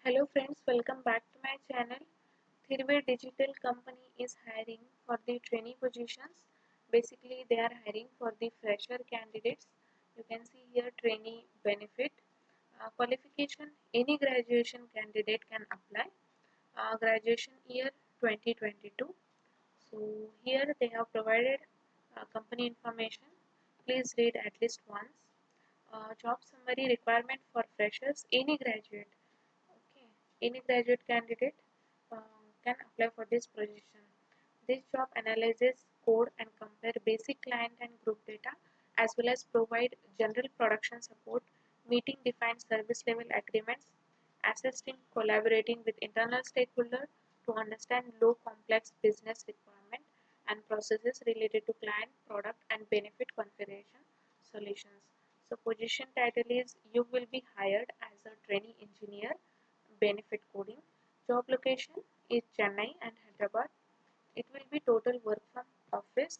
Hello friends, welcome back to my channel. Thryve Digital Company is hiring for the trainee positions. Basically, they are hiring for the fresher candidates. You can see here trainee benefit. Qualification, any graduation candidate can apply. Graduation year 2022. So here they have provided company information. Please read at least once. Job summary requirement for freshers, any graduate. Okay, any graduate candidate can apply for this position. This job analyzes code and compare basic client and group data as well as provide general production support, meeting defined service level agreements, assisting collaborating with internal stakeholders to understand low complex business requirement and processes related to client, product and benefit configuration solutions. So position title is you will be hired as a trainee engineer benefit coding. Job location is Chennai and Hyderabad. It will be total work from office.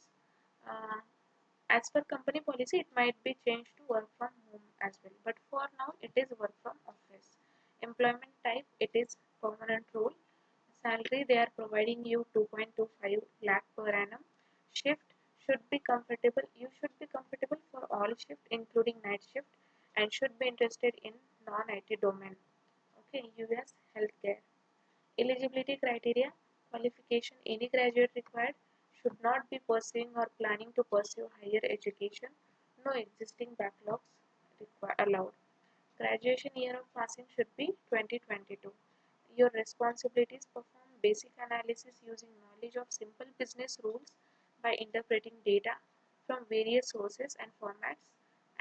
Uh, as per company policy, it might be changed to work from home as well. But for now, it is work from office. Employment type, it is permanent role. Salary, they are providing you 2.25 lakh per annum. Shift should be comfortable. You should be comfortable for all shift, including night shift, and should be interested in non-IT domain. Okay, US healthcare. Eligibility criteria, qualification, any graduate required, should not be pursuing or planning to pursue higher education, no existing backlogs allowed. Graduation year of passing should be 2022. Your responsibilities perform basic analysis using knowledge of simple business rules by interpreting data from various sources and formats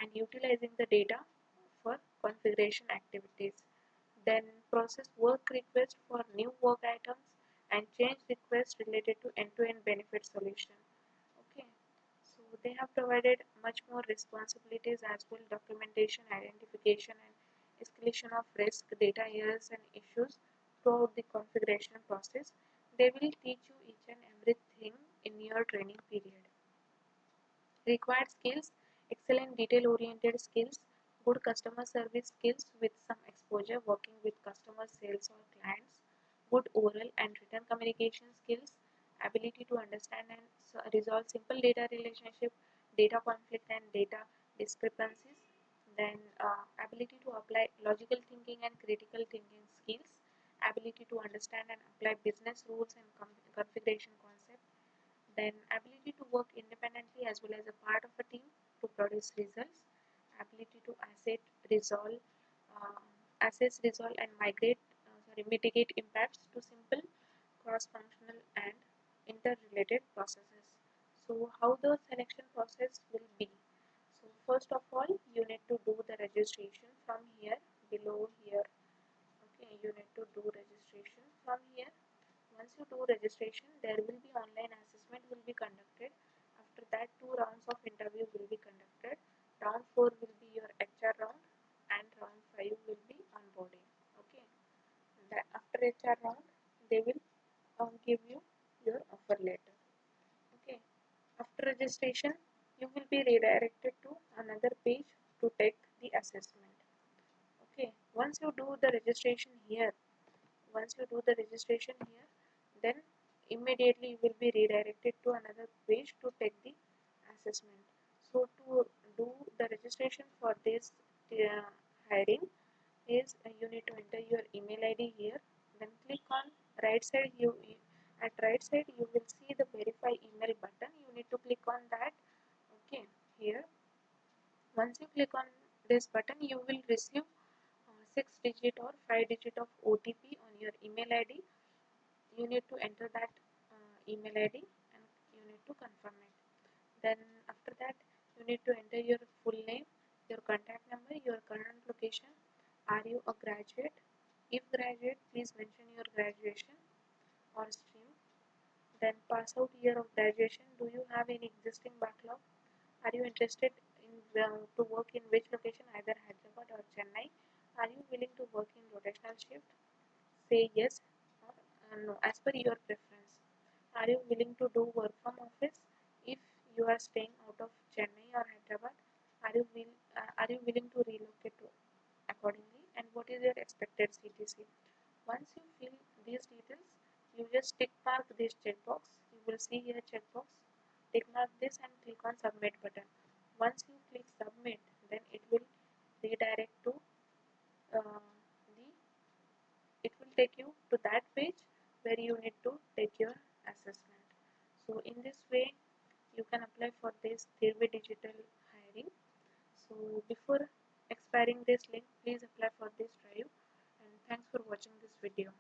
and utilizing the data for configuration activities. Then process work request for new work items and change requests related to end-to-end benefit solution. Okay, so they have provided much more responsibilities as well, documentation, identification and escalation of risk, data errors and issues throughout the configuration process. They will teach you each and everything in your training period. Required skills, excellent detail-oriented skills, good customer service skills with some exposure working with customer sales or clients, good oral and written communication skills, ability to understand and resolve simple data relationship, data conflict and data discrepancies, then ability to apply logical thinking and critical thinking skills, ability to understand and apply business rules and configuration concepts, then ability to work independently as well as a part of a team to produce results, ability to uh, assess, resolve, and mitigate impacts to simple, cross-functional, and interrelated processes. So, how the selection process will be? So, first of all, you need to do the registration from here, below here. Okay, you need to do registration from here. Once you do registration, there will be online assessment will be conducted. After that, 2 rounds of interview will be conducted. Round 4 will be your HR round and round 5 will be onboarding. Okay. After HR round, they will give you your offer letter. Okay. After registration, you will be redirected to another page to take the assessment. Okay. Once you do the registration here, then immediately you will be redirected to another page to take the assessment. So to do the registration for this hiring is you need to enter your email ID here, then click on right side. At right side you will see the verify email button. You need to click on that. Okay, here once you click on this button, you will receive 6 digit or 5 digit of OTP on your email ID. You need to enter that email ID and you need to confirm it. Then after that, you need to enter your full name, your contact number, your current location. Are you a graduate? If graduate, please mention your graduation or stream. Then pass out year of graduation. Do you have any existing backlog? Are you interested in to work in which location, either Hyderabad or Chennai? Are you willing to work in rotational shift? Say yes or no as per your preference. Are you willing to do work from office if you are staying out of Chennai or Hyderabad? Are you willing to relocate to accordingly? And what is your expected CTC? Once you fill these details, you just tick mark this checkbox. You will see here checkbox. Tick mark this and click on submit button. Once you click submit, then it will redirect to uh, the it will take you to that page where you need to take your assessment. So in this way you can apply for this Thryve digital hiring. So before expiring this link, please apply for this Thryve, and thanks for watching this video.